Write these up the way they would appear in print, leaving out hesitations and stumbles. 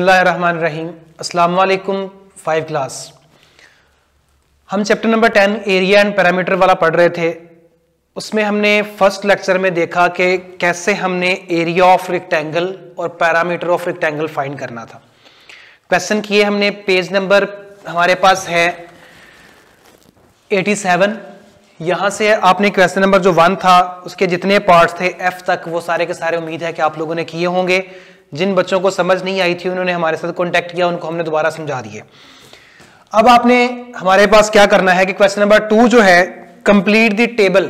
बिस्मिल्लाहिर्रहमानिर्रहीम। अस्सलाम वालेकुम। 5 क्लास हम chapter number 10 area and parameter वाला पढ़ रहे थे। उसमें हमने फर्स्ट लेक्चर में देखा कि कैसे हमने एरिया ऑफ रेक्टेंगल और पैरामीटर ऑफ रेक्टेंगल फाइंड करना था। क्वेश्चन किए हमने, पेज नंबर हमारे पास है 87। यहां से आपने क्वेश्चन नंबर जो 1 था उसके जितने पार्ट्स थे F तक, वो सारे के सारे उम्मीद है कि आप लोगों ने किए होंगे। जिन बच्चों को समझ नहीं आई थी उन्होंने हमारे साथ कांटेक्ट किया, उनको हमने दोबारा समझा दिए। अब आपने हमारे पास क्या करना है कि क्वेश्चन नंबर 2 जो है कंप्लीट द टेबल,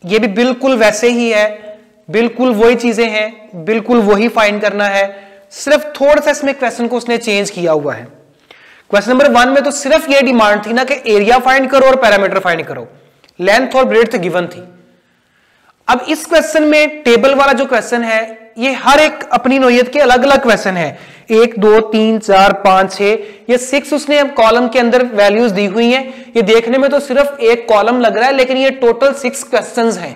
ये भी बिल्कुल वैसे ही है, बिल्कुल वही चीजें हैं, बिल्कुल वही फाइंड करना है, सिर्फ थोड़ा सा इसमें क्वेश्चन को उसने चेंज किया हुआ है। क्वेश्चन नंबर 1 में तो सिर्फ ये डिमांड थी ना कि एरिया फाइंड करो और पैरामीटर फाइंड करो, लेंथ और ब्रेड्थ गिवन थी। अब इस क्वेश्चन में टेबल वाला जो क्वेश्चन है ये हर एक अपनी नोयत के अलग अलग क्वेश्चन है। 1 2 3 4 5 6 ये 6 उसने अब कॉलम के अंदर वैल्यूज दी हुई हैं। ये देखने में तो सिर्फ एक कॉलम लग रहा है, लेकिन ये टोटल 6 क्वेश्चंस हैं।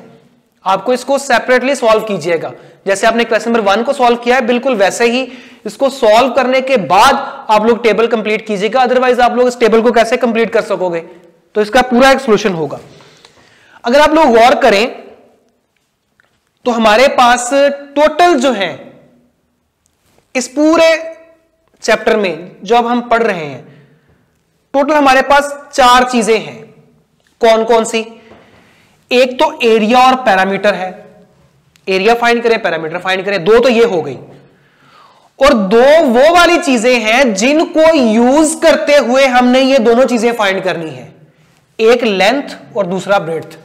आपको इसको सेपरेटली सॉल्व कीजिएगा, जैसे आपने क्वेश्चन नंबर 1 को सॉल्व किया है बिल्कुल वैसे ही इसको सॉल्व करने के बाद आप लोग टेबल कंप्लीट कीजिएगा। अदरवाइज आप लोग इस टेबल को कैसे कंप्लीट कर सकोगे? तो इसका पूरा एक सोल्यूशन होगा। अगर आप लोग गौर करें तो हमारे पास टोटल जो है इस पूरे चैप्टर में जो अब हम पढ़ रहे हैं, टोटल हमारे पास 4 चीजें हैं। कौन कौन सी? एक तो एरिया और पैरामीटर है, एरिया फाइंड करें पैरामीटर फाइंड करें, 2 तो ये हो गई। और 2 वो वाली चीजें हैं जिनको यूज करते हुए हमने ये दोनों चीजें फाइंड करनी है, एक लेंथ और दूसरा ब्रेड्थ।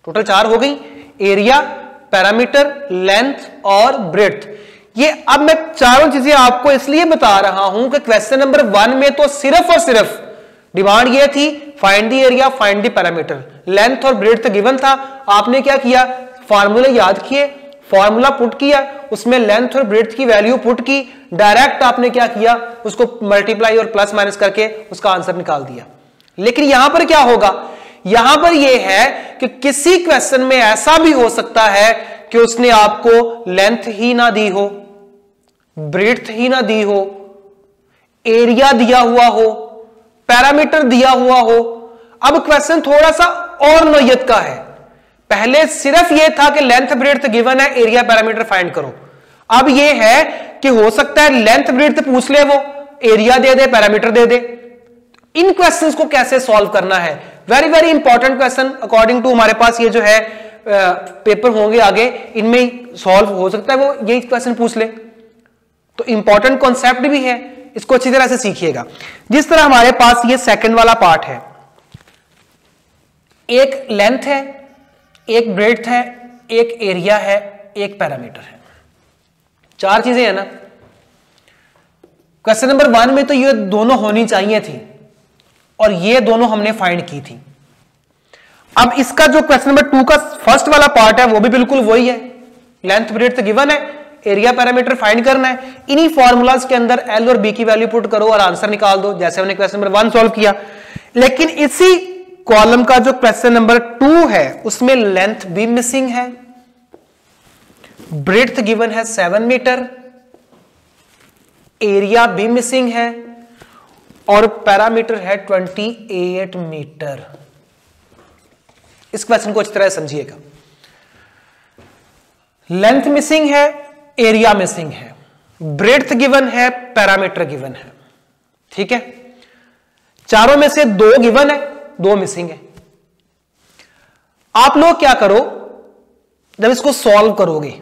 टोटल 4 हो गई, एरिया, पैरामीटर, लेंथ और ब्रेड्थ। ये अब मैं चारों चीजें आपको इसलिए बता रहा हूं कि क्वेश्चन नंबर 1 में तो सिर्फ और सिर्फ डिमांड ये थी find the area, find the parameter, length और ब्रेड्थ गिवन था। आपने क्या किया? फार्मूले याद किए, फार्मूला पुट किया, उसमें लेंथ और ब्रेड्थ की वैल्यू पुट की, डायरेक्ट आपने क्या किया? उसको मल्टीप्लाई और प्लस माइनस करके उसका आंसर निकाल दिया। लेकिन यहां पर क्या होगा? यहां पर यह है कि किसी क्वेश्चन में ऐसा भी हो सकता है कि उसने आपको लेंथ ही ना दी हो, ब्रेड्थ ही ना दी हो, एरिया दिया हुआ हो, पैरामीटर दिया हुआ हो। अब क्वेश्चन थोड़ा सा और नौयत का है। पहले सिर्फ यह था कि लेंथ ब्रेड्थ गिवन है, एरिया पैरामीटर फाइंड करो। अब यह है कि हो सकता है लेंथ ब्रेड्थ पूछ ले, वो एरिया दे दे, पैरामीटर दे दे। इन क्वेश्चंस को कैसे सॉल्व करना है? Very very important question according to हमारे पास ये जो है पेपर होंगे आगे, इनमें सॉल्व हो सकता है वो यही क्वेश्चन पूछ ले। तो इंपॉर्टेंट कॉन्सेप्ट भी है, इसको अच्छी तरह से सीखिएगा। जिस तरह हमारे पास ये सेकंड वाला पार्ट है, एक लेंथ है, एक ब्रेड्थ है, एक एरिया है, एक पैरामीटर है, 4 चीजें है ना। क्वेश्चन नंबर 1 में तो ये दोनों होनी चाहिए थी और ये दोनों हमने फाइंड की थी। अब इसका जो क्वेश्चन नंबर 2 का फर्स्ट वाला पार्ट है वो भी बिल्कुल वही है, लेंथ ब्रेड्थ गिवन है, एरिया पैरामीटर फाइंड करना है। इन्हीं फॉर्मूलाज के अंदर एल और बी की वैल्यू पुट करो और आंसर निकाल दो, जैसे हमने क्वेश्चन नंबर 1 सॉल्व किया। लेकिन इसी कॉलम का जो क्वेश्चन नंबर 2 है उसमें लेंथ भी मिसिंग है, ब्रेड्थ गिवन है 7 मीटर, एरिया भी मिसिंग है और पैरामीटर है 28 मीटर। इस क्वेश्चन को अच्छी तरह समझिएगा। लेंथ मिसिंग है, एरिया मिसिंग है, ब्रेड्थ गिवन है, पैरामीटर गिवन है। ठीक है, चारों में से 2 गिवन है, 2 मिसिंग है। आप लोग क्या करो, जब इसको सॉल्व करोगे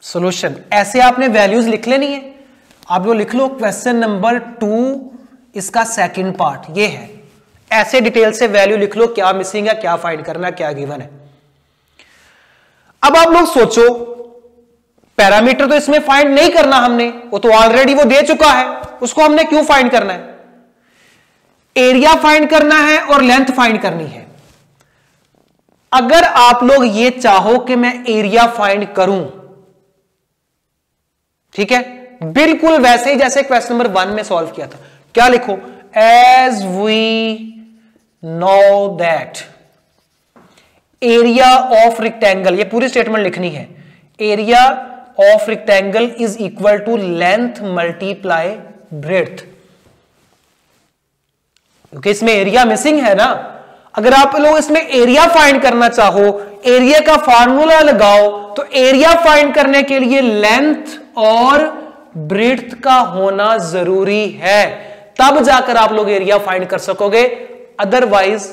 सॉल्यूशन, ऐसे आपने वैल्यूज लिख लेनी है। आप लोग लिख लो क्वेश्चन नंबर 2 इसका सेकंड पार्ट ये है, ऐसे डिटेल से वैल्यू लिख लो, क्या मिसिंग है, क्या फाइंड करना है, क्या गिवन है। अब आप लोग सोचो, पैरामीटर तो इसमें फाइंड नहीं करना हमने, वो तो ऑलरेडी वो दे चुका है, उसको हमने क्यों फाइंड करना है? एरिया फाइंड करना है और लेंथ फाइंड करनी है। अगर आप लोग ये चाहो कि मैं एरिया फाइंड करूं, ठीक है, बिल्कुल वैसे ही जैसे क्वेश्चन नंबर 1 में सॉल्व किया था, क्या लिखो? As we know that area of rectangle, ये पूरी स्टेटमेंट लिखनी है। Area of rectangle is equal to length multiply breadth, क्योंकि इसमें एरिया मिसिंग है ना। अगर आप लोग इसमें एरिया फाइंड करना चाहो, एरिया का फार्मूला लगाओ, तो एरिया फाइंड करने के लिए लेंथ और ब्रेड्थ का होना जरूरी है, तब जाकर आप लोग एरिया फाइंड कर सकोगे, अदरवाइज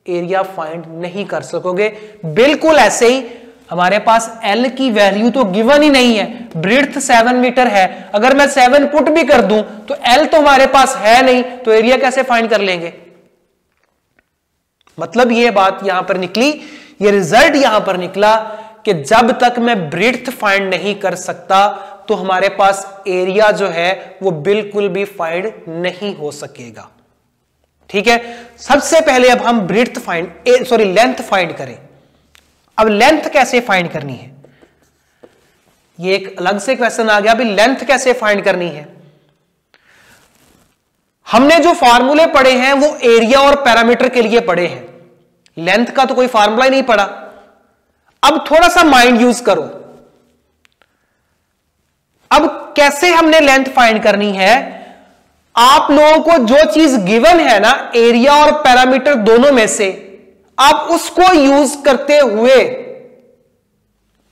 एरिया फाइंड नहीं कर सकोगे। बिल्कुल ऐसे ही हमारे पास L की वैल्यू तो गिवन ही नहीं है, ब्रेड्थ 7 मीटर है, अगर मैं 7 पुट भी कर दूं तो L तो हमारे पास है नहीं, तो एरिया कैसे फाइंड कर लेंगे। मतलब ये बात यहां पर निकली, ये रिजल्ट यहां पर निकला कि जब तक मैं ब्रेड्थ फाइंड नहीं कर सकता तो हमारे पास एरिया जो है वो बिल्कुल भी फाइंड नहीं हो सकेगा। ठीक है, सबसे पहले अब हम ब्रेड्थ लेंथ फाइंड करें। अब लेंथ कैसे फाइंड करनी है, ये एक अलग से क्वेश्चन आ गया। अभी लेंथ कैसे फाइंड करनी है, हमने जो फार्मूले पढ़े हैं वो एरिया और पैरामीटर के लिए पढ़े हैं, लेंथ का तो कोई फार्मूला ही नहीं पढ़ा। अब थोड़ा सा माइंड यूज करो। अब कैसे हमने लेंथ फाइंड करनी है, आप लोगों को जो चीज गिवन है ना, एरिया और पैरामीटर दोनों में से, आप उसको यूज करते हुए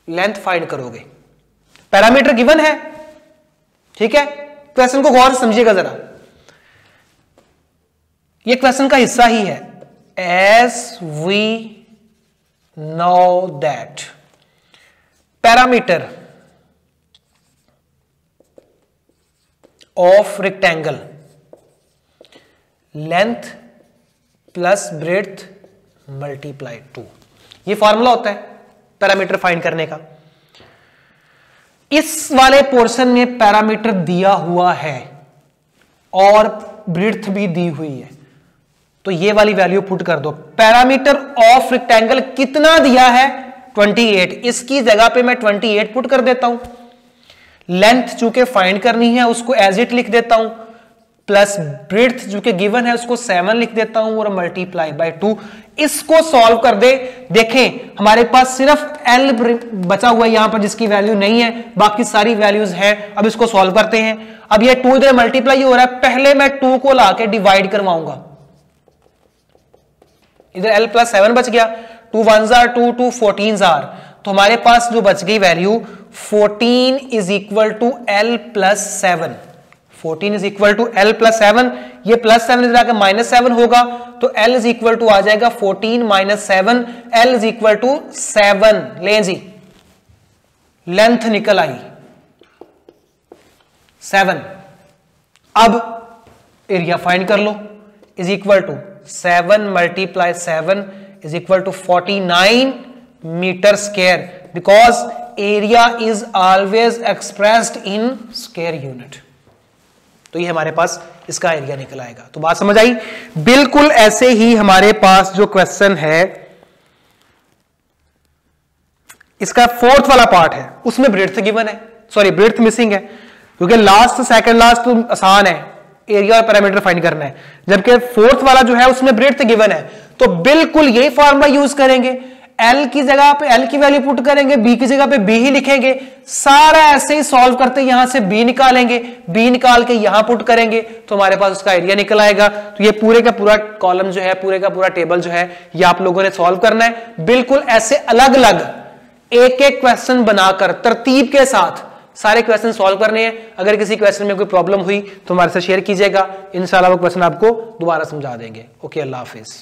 लेंथ फाइंड करोगे। पैरामीटर गिवन है, ठीक है, क्वेश्चन को गौर से समझिएगा जरा, ये क्वेश्चन का हिस्सा ही है। As we know that parameter of rectangle length plus breadth multiply 2, ये फॉर्मूला होता है पैरामीटर फाइंड करने का। इस वाले पोर्शन में पैरामीटर दिया हुआ है और ब्रेड्थ भी दी हुई है, तो ये वाली वैल्यू पुट कर दो। पैरामीटर ऑफ रेक्टेंगल कितना दिया है, 28, इसकी जगह पे मैं 28 पुट कर देता हूं। लेंथ चूंकि फाइंड करनी है उसको एज इट लिख देता हूं, प्लस ब्रेड्थ जो कि गिवन है उसको 7 लिख देता हूं और मल्टीप्लाई बाय 2। इसको सॉल्व कर दे, देखें हमारे पास सिर्फ L बचा हुआ है यहां पर जिसकी वैल्यू नहीं है, बाकी सारी वैल्यूज हैं। अब इसको सॉल्व करते हैं। अब ये 2 इधर मल्टीप्लाई हो रहा है, पहले मैं 2 को लाके डिवाइड करवाऊंगा, इधर L प्लस 7 बच गया, 2 1s are 2, 2 14s are, तो हमारे पास जो बच गई value 14 is equal to L plus 7, 14 is equal to L plus 7, ये प्लस 7 इधर आकर माइनस 7 होगा, तो L इज इक्वल टू आ जाएगा 14 minus 7, L is equal to 7। लें जी, लेंथ निकल आई 7। अब एरिया फाइंड कर लो, is equal to 7 multiply 7 is equal to 49 metre square, because area is always expressed in square unit. तो ये हमारे पास इसका एरिया निकल आएगा। तो बात समझ आई। बिल्कुल ऐसे ही हमारे पास जो क्वेश्चन है इसका 4th वाला पार्ट है, उसमें ब्रेड्थ गिवन है, सॉरी ब्रेड्थ मिसिंग है, क्योंकि लास्ट सेकंड लास्ट तो आसान है, एरिया और पैरामीटर फाइंड करना है, जबकि 4th वाला जो है उसमें ब्रेड्थ गिवन है। तो बिल्कुल यही फॉर्मूला यूज करेंगे, L की जगह पे L की वैल्यू पुट करेंगे, B की जगह पे B ही लिखेंगे, सारा ऐसे ही सॉल्व करते यहां से B निकालेंगे, B निकाल के यहां पुट करेंगे, तो हमारे पास उसका एरिया निकल आएगा। तो ये पूरे का पूरा कॉलम जो है, पूरे का पूरा टेबल जो है, ये आप लोगों ने सॉल्व करना है। बिल्कुल ऐसे अलग अलग एक एक क्वेश्चन बनाकर तरतीब के साथ सारे क्वेश्चन सॉल्व करने हैं। अगर किसी क्वेश्चन में कोई प्रॉब्लम हुई तो हमारे साथ शेयर कीजिएगा, इंशाल्लाह वो क्वेश्चन आपको दोबारा समझा देंगे। ओके, अल्लाह हाफिज।